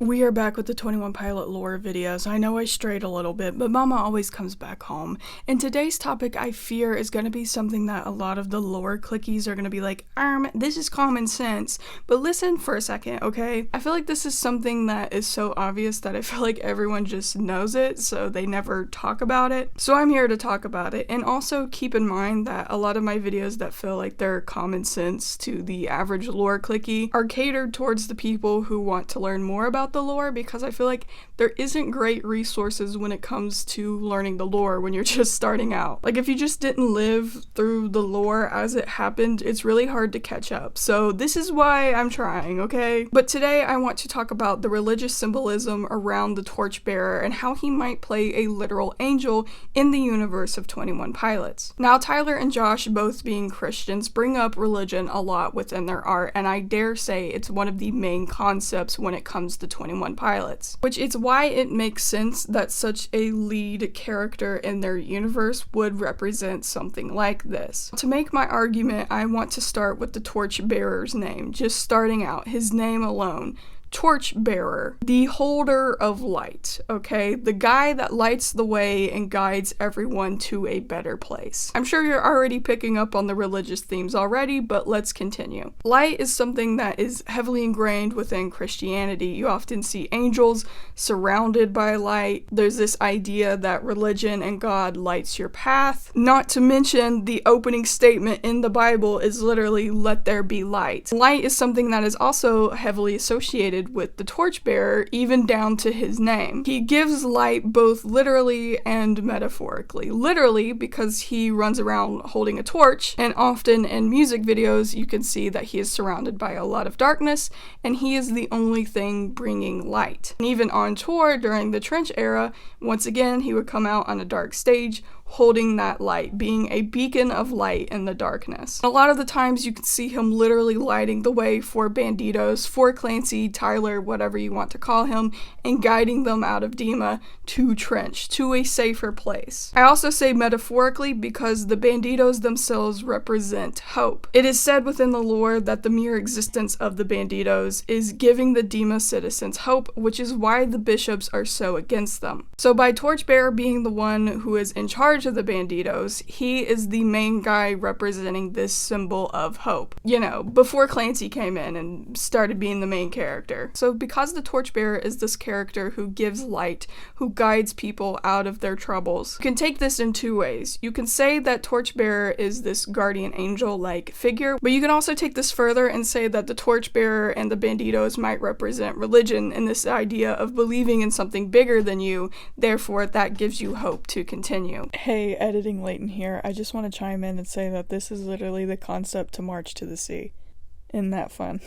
We are back with the 21 Pilot lore videos. I know I strayed a little bit, but Mama always comes back home. And today's topic, I fear, is going to be something that a lot of the lore clickies are going to be like, this is common sense. But listen for a second, okay? I feel like this is something that is so obvious that I feel like everyone just knows it, so they never talk about it. So I'm here to talk about it. And also keep in mind that a lot of my videos that feel like they're common sense to the average lore clicky are catered towards the people who want to learn more about the lore, because I feel like there isn't great resources when it comes to learning the lore when you're just starting out. Like, if you just didn't live through the lore as it happened, it's really hard to catch up. So this is why I'm trying, okay? But today I want to talk about the religious symbolism around the Torchbearer and how he might play a literal angel in the universe of 21 Pilots. Now, Tyler and Josh, both being Christians, bring up religion a lot within their art, and I dare say it's one of the main concepts when it comes to 21 Pilots, which is why it makes sense that such a lead character in their universe would represent something like this. To make my argument, I want to start with the Torchbearer's name, just starting out, his name alone. Torchbearer, the holder of light, okay? The guy that lights the way and guides everyone to a better place. I'm sure you're already picking up on the religious themes already, but let's continue. Light is something that is heavily ingrained within Christianity. You often see angels surrounded by light. There's this idea that religion and God lights your path. Not to mention the opening statement in the Bible is literally, "Let there be light." Light is something that is also heavily associated with the Torchbearer, even down to his name. He gives light both literally and metaphorically. Literally, because he runs around holding a torch, and often in music videos you can see that he is surrounded by a lot of darkness, and he is the only thing bringing light. And even on tour during the Trench era, once again he would come out on a dark stage holding that light, being a beacon of light in the darkness. A lot of the times you can see him literally lighting the way for banditos, for Clancy, Tyler, whatever you want to call him, and guiding them out of Dima to Trench, to a safer place. I also say metaphorically because the banditos themselves represent hope. It is said within the lore that the mere existence of the banditos is giving the Dima citizens hope, which is why the bishops are so against them. So by Torchbearer being the one who is in charge of the banditos, he is the main guy representing this symbol of hope. You know, before Clancy came in and started being the main character. So because the Torchbearer is this character who gives light, who guides people out of their troubles, you can take this in two ways. You can say that Torchbearer is this guardian angel-like figure, but you can also take this further and say that the Torchbearer and the banditos might represent religion and this idea of believing in something bigger than you, therefore that gives you hope to continue. Hey, editing Leighton here. I just want to chime in and say that this is literally the concept to March to the Sea. Isn't that fun?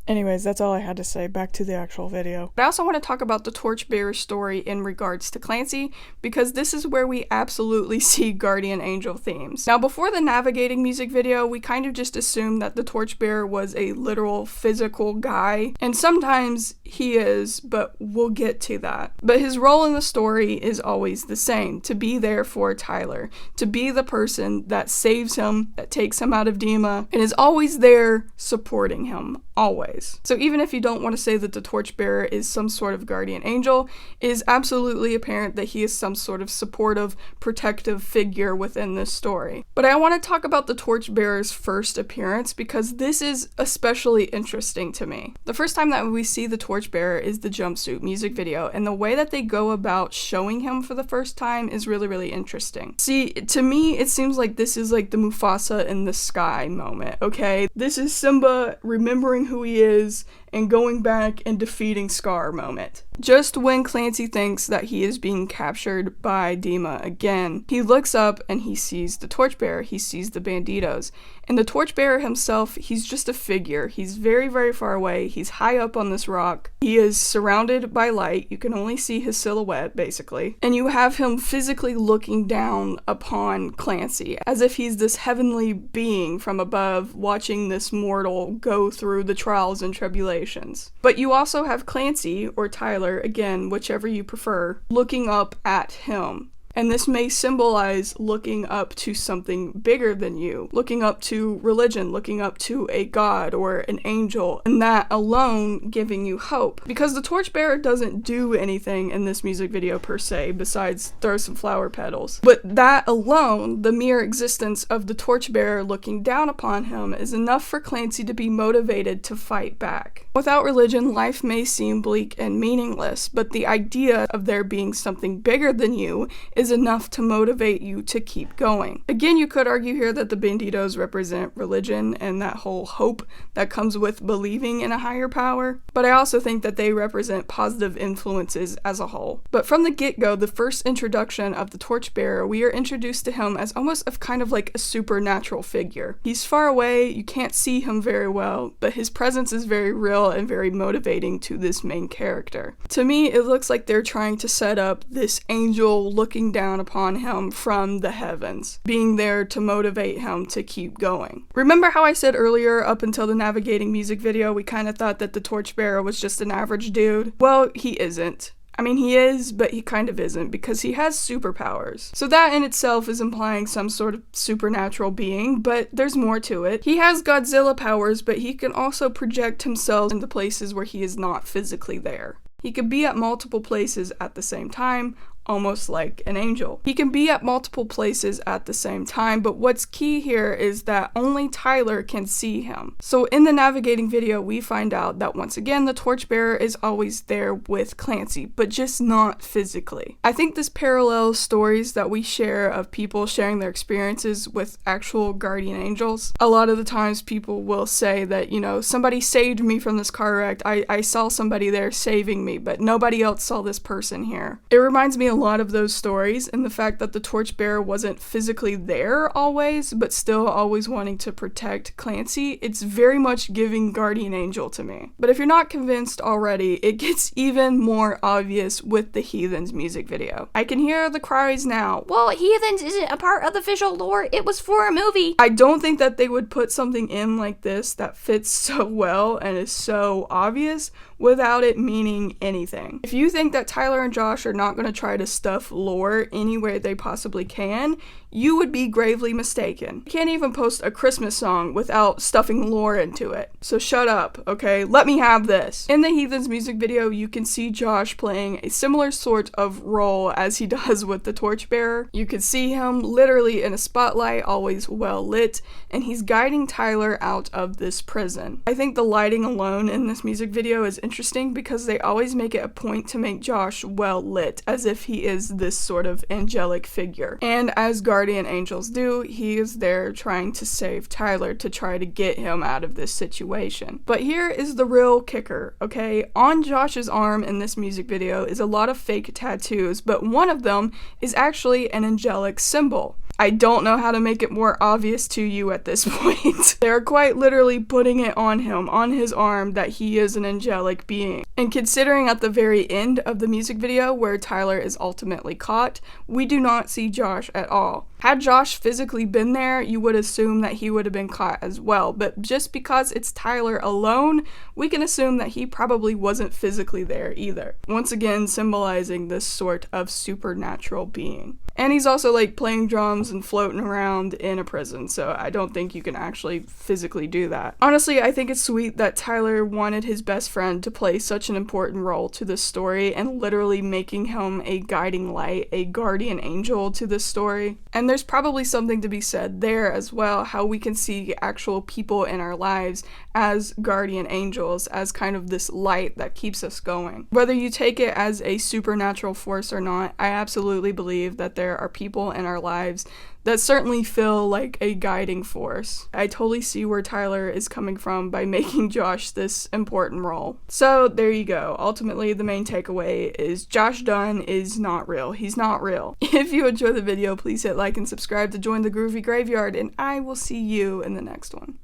Anyways, that's all I had to say. Back to the actual video. I also want to talk about the Torchbearer story in regards to Clancy, because this is where we absolutely see guardian angel themes. Now, before the navigating music video, we kind of just assumed that the Torchbearer was a literal physical guy, and sometimes he is, but we'll get to that. But his role in the story is always the same, to be there for Tyler, to be the person that saves him, that takes him out of Dima, and is always there supporting him, always. So even if you don't want to say that the Torchbearer is some sort of guardian angel, it is absolutely apparent that he is some sort of supportive, protective figure within this story. But I want to talk about the Torchbearer's first appearance because this is especially interesting to me. The first time that we see the Torchbearer is the jumpsuit music video, and the way that they go about showing him for the first time is really, really interesting. See, to me, it seems like this is like the Mufasa in the sky moment, okay? This is Simba remembering who he is and going back and defeating Scar moment. Just when Clancy thinks that he is being captured by Dima again, he looks up and he sees the Torchbearer, he sees the banditos. And the Torchbearer himself, he's just a figure. He's very, very far away. He's high up on this rock. He is surrounded by light. You can only see his silhouette, basically. And you have him physically looking down upon Clancy, as if he's this heavenly being from above, watching this mortal go through the trials and tribulations. But you also have Clancy, or Tyler, again, whichever you prefer, looking up at him. And this may symbolize looking up to something bigger than you, looking up to religion, looking up to a god or an angel, and that alone giving you hope. Because the Torchbearer doesn't do anything in this music video per se, besides throw some flower petals. But that alone, the mere existence of the Torchbearer looking down upon him, is enough for Clancy to be motivated to fight back. Without religion, life may seem bleak and meaningless, but the idea of there being something bigger than you is enough to motivate you to keep going. Again, you could argue here that the banditos represent religion and that whole hope that comes with believing in a higher power, but I also think that they represent positive influences as a whole. But from the get-go, the first introduction of the Torchbearer, we are introduced to him as almost of kind of like a supernatural figure. He's far away, you can't see him very well, but his presence is very real and very motivating to this main character. To me, it looks like they're trying to set up this angel looking down upon him from the heavens, being there to motivate him to keep going. Remember how I said earlier, up until the navigating music video, we kind of thought that the Torchbearer was just an average dude? Well, he isn't. I mean, he is, but he kind of isn't, because he has superpowers. So that in itself is implying some sort of supernatural being, but there's more to it. He has Godzilla powers, but he can also project himself into places where he is not physically there. He could be at multiple places at the same time, almost like an angel. He can be at multiple places at the same time, but what's key here is that only Tyler can see him. So in the navigating video, we find out that once again, the Torchbearer is always there with Clancy, but just not physically. I think this parallels stories that we share of people sharing their experiences with actual guardian angels. A lot of the times people will say that, you know, somebody saved me from this car wreck. I saw somebody there saving me, but nobody else saw this person here. It reminds me a lot of those stories, and the fact that the Torchbearer wasn't physically there always, but still always wanting to protect Clancy. It's very much giving guardian angel to me. But if you're not convinced already, it gets even more obvious with the Heathens music video. I can hear the cries now, well, Heathens isn't a part of the official lore, it was for a movie. I don't think that they would put something in like this that fits so well and is so obvious without it meaning anything. If you think that Tyler and Josh are not going to try to stuff lore any way they possibly can, you would be gravely mistaken. You can't even post a Christmas song without stuffing lore into it. So shut up, okay? Let me have this. In the Heathens music video, you can see Josh playing a similar sort of role as he does with the Torchbearer. You can see him literally in a spotlight, always well lit, and he's guiding Tyler out of this prison. I think the lighting alone in this music video is interesting because they always make it a point to make Josh well lit, as if he is this sort of angelic figure. And as guardian angels do, he is there trying to save Tyler, to try to get him out of this situation. But here is the real kicker, okay? On Josh's arm in this music video is a lot of fake tattoos, but one of them is actually an angelic symbol. I don't know how to make it more obvious to you at this point. They're quite literally putting it on him, on his arm, that he is an angelic being. And considering at the very end of the music video where Tyler is ultimately caught, we do not see Josh at all. Had Josh physically been there, you would assume that he would have been caught as well, but just because it's Tyler alone, we can assume that he probably wasn't physically there either. Once again, symbolizing this sort of supernatural being. And he's also like playing drums and floating around in a prison, so I don't think you can actually physically do that. Honestly, I think it's sweet that Tyler wanted his best friend to play such an important role to this story and literally making him a guiding light, a guardian angel to this story. And there's probably something to be said there as well, how we can see actual people in our lives as guardian angels, as kind of this light that keeps us going. Whether you take it as a supernatural force or not, I absolutely believe that there are people in our lives that certainly feel like a guiding force. I totally see where Tyler is coming from by making Josh this important role. So there you go. Ultimately, the main takeaway is Josh Dunn is not real. He's not real. If you enjoyed the video, please hit like and subscribe to join the Groovy Graveyard, and I will see you in the next one.